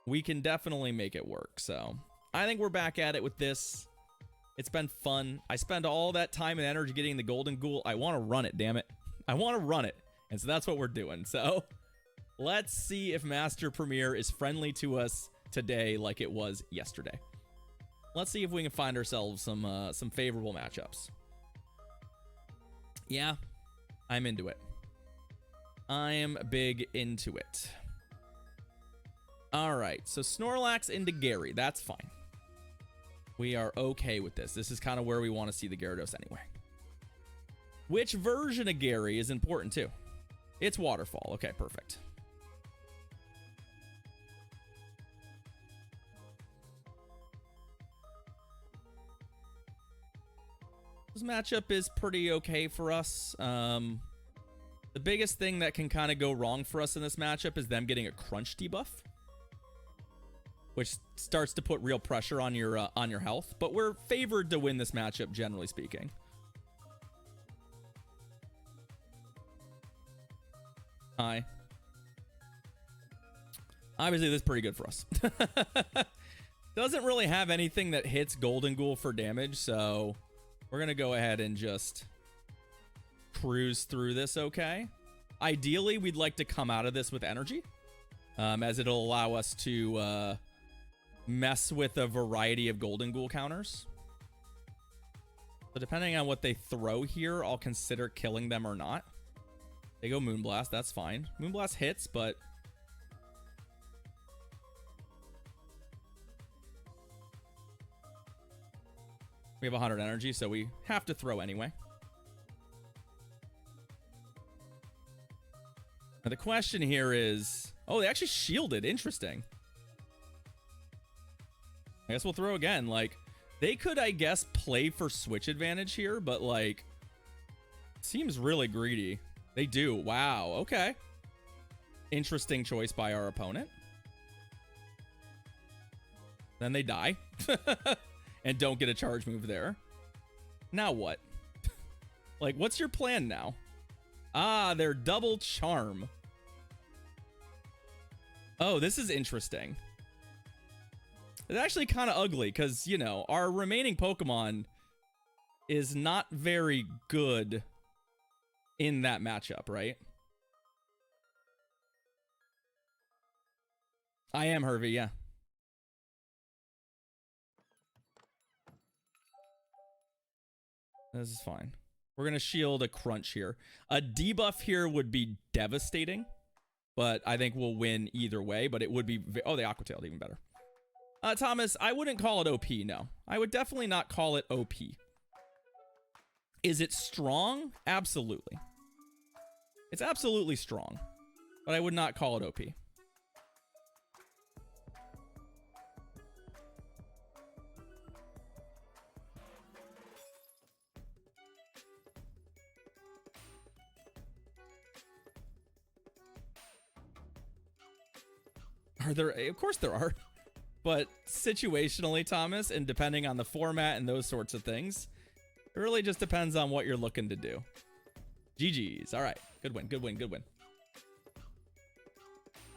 we can definitely make it work. So I think we're back at it with this. It's been fun. I spent all that time and energy getting the golden ghoul. I want to run it, damn it. I want to run it. And so that's what we're doing. So let's see if Master Premier is friendly to us today like it was yesterday. Let's see if we can find ourselves some favorable matchups. Yeah, I'm into it. I'm big into it. All right, so Snorlax into Gary. That's fine. We are okay with this. This is kind of where we want to see the Gyarados anyway. Which version of Gary is important too? It's Waterfall. Okay, perfect. This matchup is pretty okay for us. The biggest thing that can kind of go wrong for us in this matchup is them getting a crunch debuff, which starts to put real pressure on your health. But we're favored to win this matchup, generally speaking. Hi. Obviously, this is pretty good for us. Doesn't really have anything that hits Golden Ghoul for damage, so we're going to go ahead and just cruise through this okay. Ideally, we'd like to come out of this with energy, as it'll allow us to mess with a variety of Golden Ghoul counters. So depending on what they throw here, I'll consider killing them or not. They go Moonblast, that's fine. Moonblast hits, but we have 100 energy, so we have to throw anyway. Now the question here is... Oh, they actually shielded. Interesting. I guess we'll throw again. Like, they could, I guess, play for switch advantage here, but, like, seems really greedy. They do. Wow. Okay. Interesting choice by our opponent. Then they die. And don't get a charge move there. Now what? Like, what's your plan now? Ah, they're double charm. Oh, this is interesting. It's actually kind of ugly because, you know, our remaining Pokemon is not very good in that matchup, right? I am Hervey, yeah. This is fine. We're going to shield a crunch here. A debuff here would be devastating, but I think we'll win either way, but it would be... Oh, the Aqua Tailed, even better. Thomas, I wouldn't call it OP, no. I would definitely not call it OP. Is it strong? Absolutely. It's absolutely strong, but I would not call it OP. Are there? Of course there are. But situationally, Thomas, and depending on the format and those sorts of things, it really just depends on what you're looking to do. GG's. All right. Good win. Good win. Good win.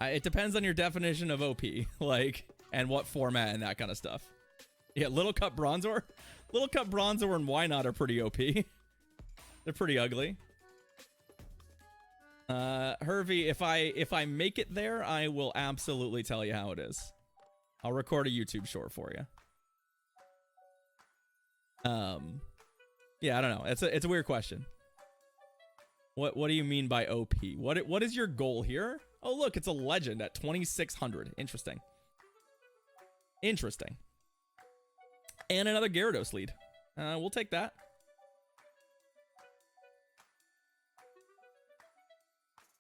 It depends on your definition of OP, like, and what format and that kind of stuff. Yeah, Little Cup Bronzor. Little Cup Bronzor and Why Not are pretty OP. They're pretty ugly. Hervey, if I make it there, I will absolutely tell you how it is. I'll record a YouTube short for you. Yeah, I don't know. It's a weird question. What do you mean by OP? What is your goal here? Oh, look, it's a legend at 2600. Interesting. Interesting. And another Gyarados lead. We'll take that.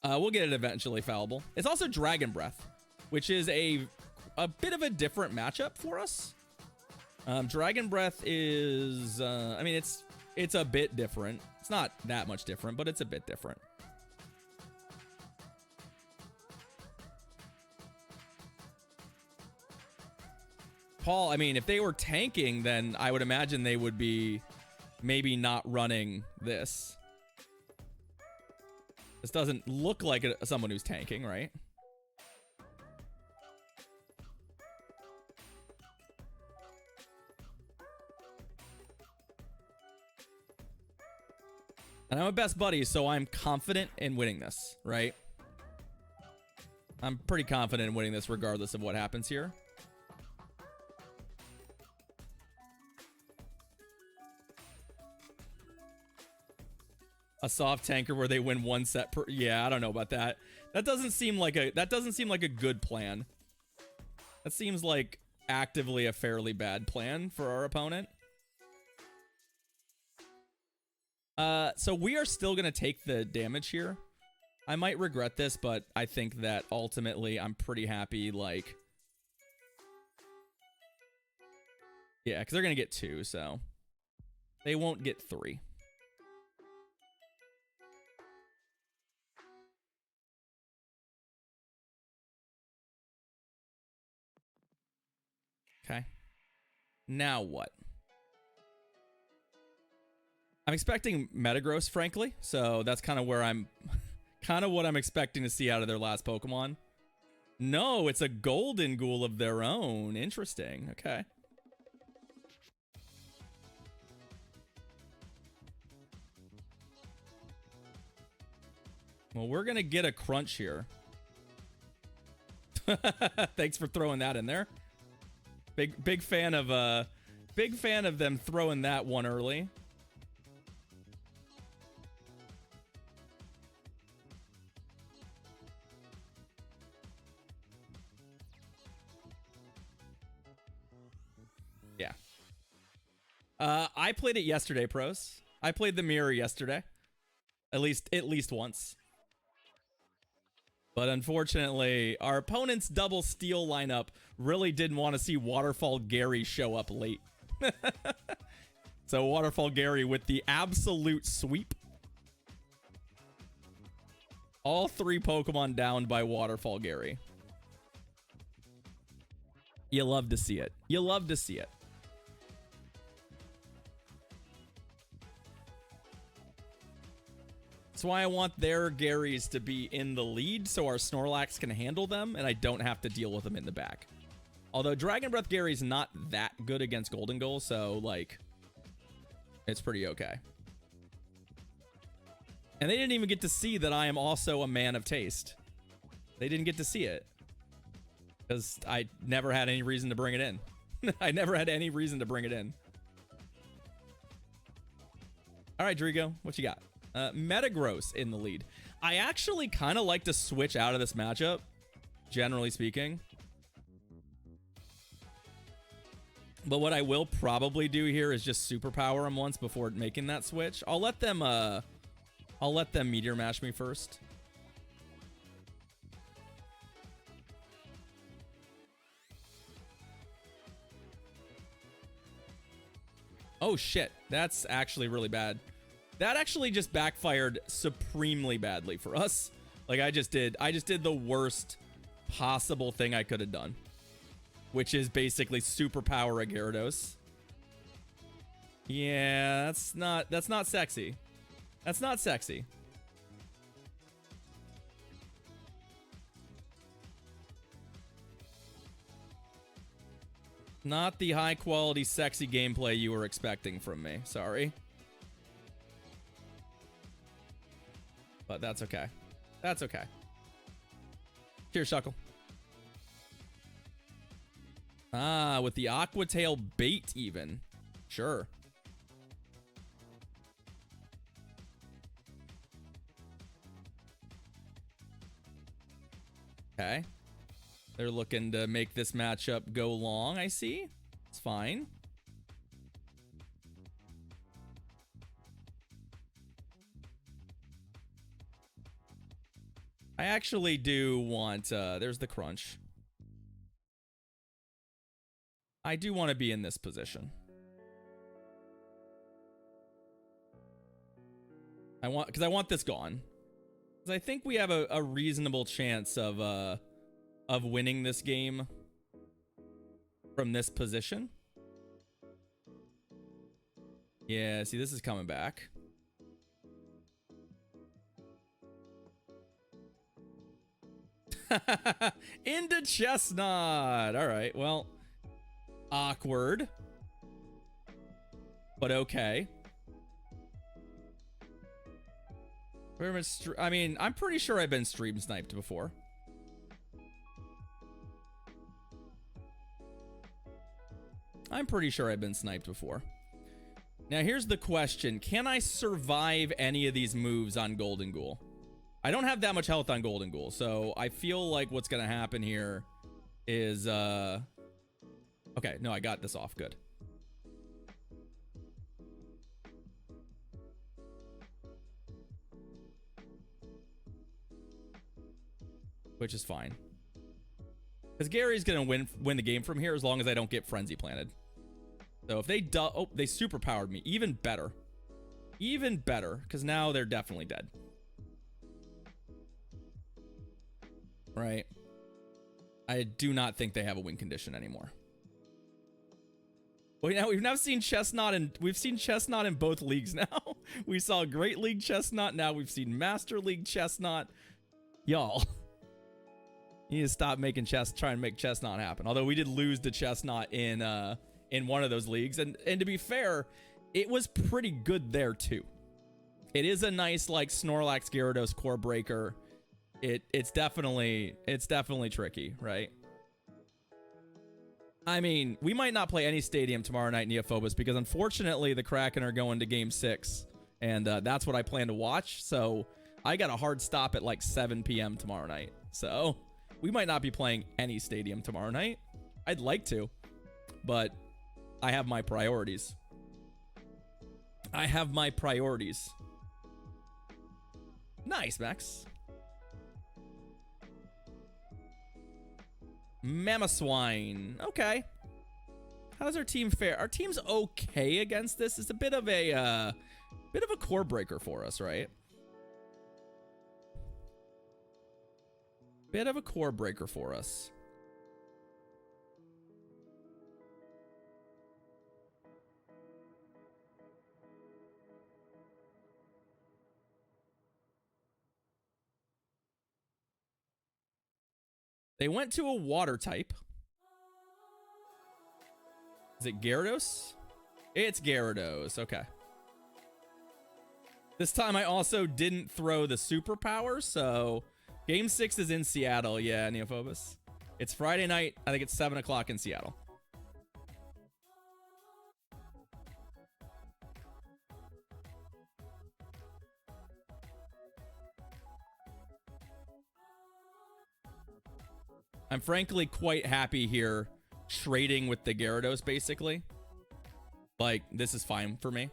We'll get it eventually fallible. It's also Dragon Breath, which is a bit of a different matchup for us. Dragon Breath is, I mean, it's a bit different. It's not that much different, but it's a bit different. Paul, I mean, if they were tanking, then I would imagine they would be maybe not running this. This doesn't look like someone who's tanking, right? And I'm a best buddy, so I'm confident in winning this, right? I'm pretty confident in winning this regardless of what happens here. A soft tanker where they win one set per... Yeah, I don't know about that. That doesn't seem like a good plan. That seems like actively a fairly bad plan for our opponent. So we are still going to take the damage here. I might regret this, but I think that ultimately I'm pretty happy, like... Yeah, because they're going to get 2, so... They won't get 3. Okay. Now what? I'm expecting Metagross, frankly, so that's kind of where I'm... kind of what I'm expecting to see out of their last Pokemon. No, it's a Golden Ghoul of their own. Interesting. Okay. Well, we're going to get a crunch here. Thanks for throwing that in there. Big fan of them throwing that one early. Yeah. I played it yesterday, pros. I played the mirror yesterday. At least once. But unfortunately, our opponent's double steel lineup really didn't want to see Waterfall Gary show up late. So Waterfall Gary with the absolute sweep. All 3 Pokemon down by Waterfall Gary. You love to see it. You love to see it. That's why I want their Garys to be in the lead so our Snorlax can handle them and I don't have to deal with them in the back. Although Dragon Breath Gary's not that good against Golden Ghoul, so, like, it's pretty okay. And they didn't even get to see that I am also a man of taste. They didn't get to see it. Because I never had any reason to bring it in. I never had any reason to bring it in. All right, Drigo, what you got? Metagross in the lead. I actually kind of like to switch out of this matchup, generally speaking. But what I will probably do here is just superpower him once before making that switch. I'll let them Meteor Mash me first. Oh shit, that's actually really bad. That actually just backfired supremely badly for us. Like I just did the worst possible thing I could have done, which is basically superpower a Gyarados. Yeah, that's not sexy. That's not sexy. Not the high quality sexy gameplay you were expecting from me. Sorry. But that's okay. That's okay. Cheers, Shuckle. Ah, with the Aqua Tail bait even. Sure. Okay. They're looking to make this matchup go long, I see. It's fine. I actually do want, there's the crunch. I do want to be in this position. Because I want this gone. Because I think we have a reasonable chance of winning this game from this position. Yeah, see, this is coming back. Into Chestnut. All right, well, awkward, but okay. I mean, I'm pretty sure I've been stream sniped before. I'm pretty sure I've been sniped before. Now, here's the question. Can I survive any of these moves on Golden Ghoul? I don't have that much health on Golden Ghoul, so I feel like what's going to happen here is... Okay, no, I got this off. Good. Which is fine. Because Gary's going to win the game from here as long as I don't get Frenzy planted. So if they oh, they superpowered me. Even better. Even better. Because now they're definitely dead. Right. I do not think they have a win condition anymore. Well, now we've now seen Chestnut and we've seen Chestnut in both leagues now. We saw Great League Chestnut. Now we've seen Master League Chestnut. Y'all. You need to stop making trying to make Chestnut happen. Although we did lose to Chestnut in one of those leagues. And to be fair, it was pretty good there too. It is a nice like Snorlax Gyarados core breaker. It's definitely tricky, right? I mean, we might not play any stadium tomorrow night, Neophobus, because unfortunately the Kraken are going to Game 6. And that's what I plan to watch. So I got a hard stop at like 7 p.m. tomorrow night. So we might not be playing any stadium tomorrow night. I'd like to, but I have my priorities. I have my priorities. Nice, Max. Mamoswine. Okay. How does our team fare? Our team's okay against this. It's a bit of a core breaker for us, right? Bit of a core breaker for us. They went to a water type. Is it Gyarados? It's Gyarados. Okay. This time I also didn't throw the superpower, so Game 6 is in Seattle. Yeah, Neophobus. It's Friday night. I think it's 7 o'clock in Seattle. I'm frankly quite happy here trading with the Gyarados, basically. Like, this is fine for me.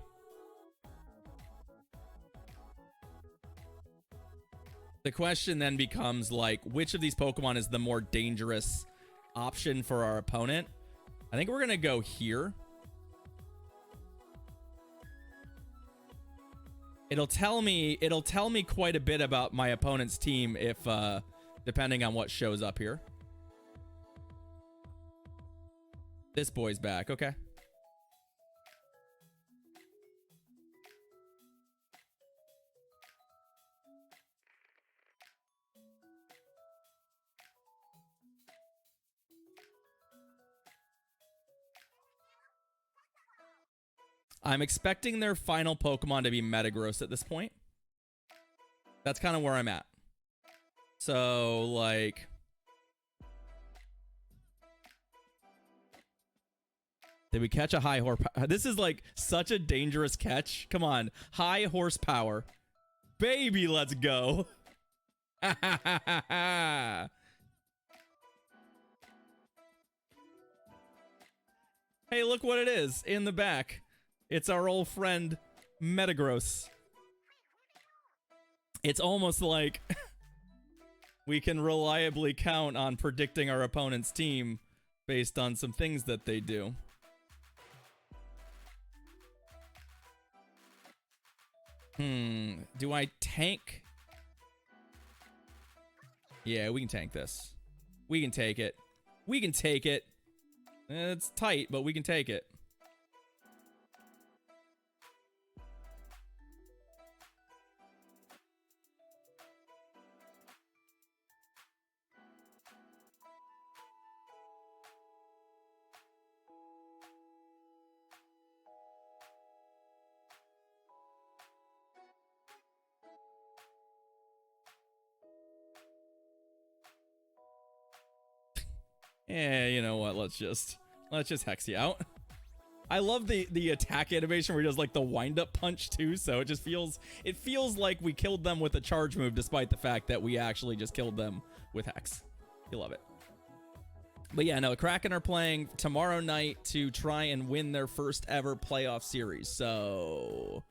The question then becomes, like, which of these Pokemon is the more dangerous option for our opponent? I think we're going to go here. It'll tell me quite a bit about my opponent's team if, depending on what shows up here. This boy's back. Okay. I'm expecting their final Pokemon to be Metagross at this point. That's kind of where I'm at. So, like... Did we catch a high horsepower? This is like such a dangerous catch. Come on. High horsepower. Baby, let's go. Hey, look what it is in the back. It's our old friend Metagross. It's almost like we can reliably count on predicting our opponent's team based on some things that they do. Do I tank? Yeah, we can tank this. We can take it. We can take it. It's tight, but we can take it. Yeah, you know what? Let's just hex you out. I love the attack animation where he does like the wind up punch too, so it feels like we killed them with a charge move despite the fact that we actually just killed them with hex. You love it. But yeah, no, Kraken are playing tomorrow night to try and win their first ever playoff series. So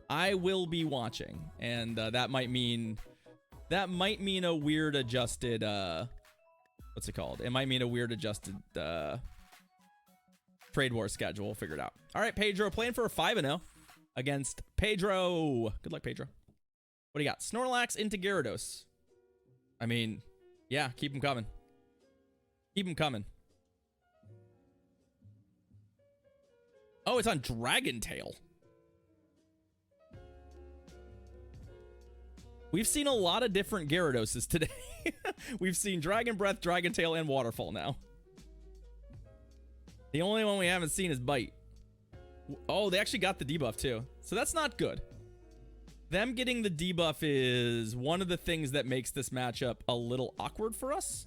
I will be watching, and that might mean a weird adjusted what's it called? It might mean a weird adjusted Trade War schedule. We'll figure it out. All right, Pedro playing for a 5-0 against Pedro. Good luck, Pedro. What do you got? Snorlax into Gyarados. I mean, yeah, keep him coming. Keep him coming. Oh, it's on Dragon Tail. We've seen a lot of different Gyaradoses today. We've seen Dragon Breath, Dragon Tail, and Waterfall now. The only one we haven't seen is Bite. Oh, they actually got the debuff too. So that's not good. Them getting the debuff is one of the things that makes this matchup a little awkward for us.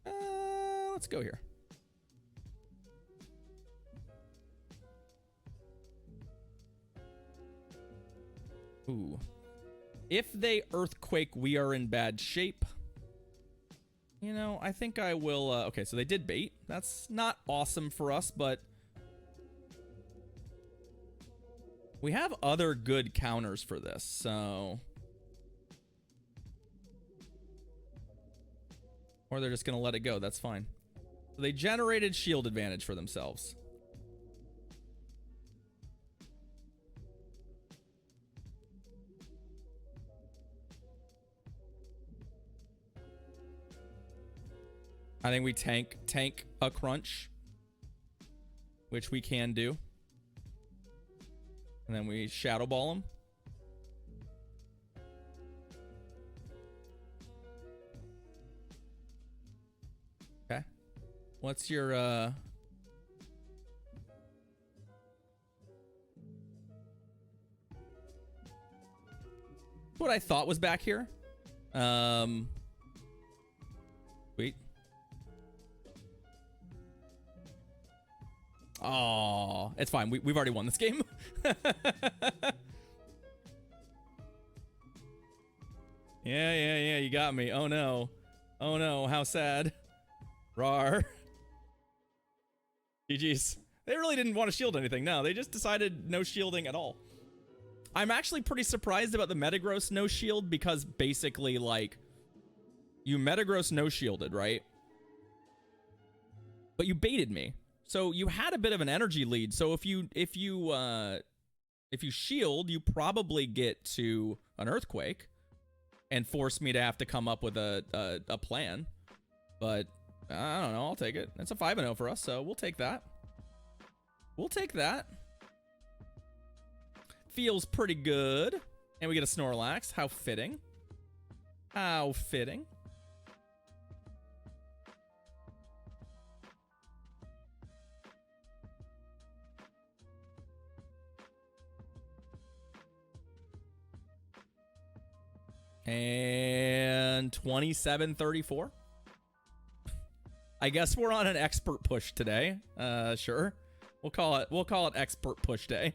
Let's go here. Ooh. If they Earthquake, we are in bad shape. You know, I think I will... okay, so they did bait. That's not awesome for us, but... we have other good counters for this, so... or they're just going to let it go. That's fine. So they generated shield advantage for themselves. I think we tank a crunch, which we can do. And then we Shadow Ball him. Okay. What's your what I thought was back here? Wait. Oh, it's fine. We've already won this game. Yeah, you got me. Oh no. Oh no, how sad. Rawr. GG's. They really didn't want to shield anything. No, they just decided no shielding at all. I'm actually pretty surprised about the Metagross no shield because basically, like, you Metagross no shielded, right? But you baited me. So you had a bit of an energy lead. So if you shield, you probably get to an Earthquake and force me to have to come up with a plan. But I don't know. I'll take it. It's a 5-0 for us, so we'll take that. We'll take that. Feels pretty good. And we get a Snorlax. How fitting. How fitting. And 27-34. I guess we're on an expert push today. Sure. We'll call it expert push day.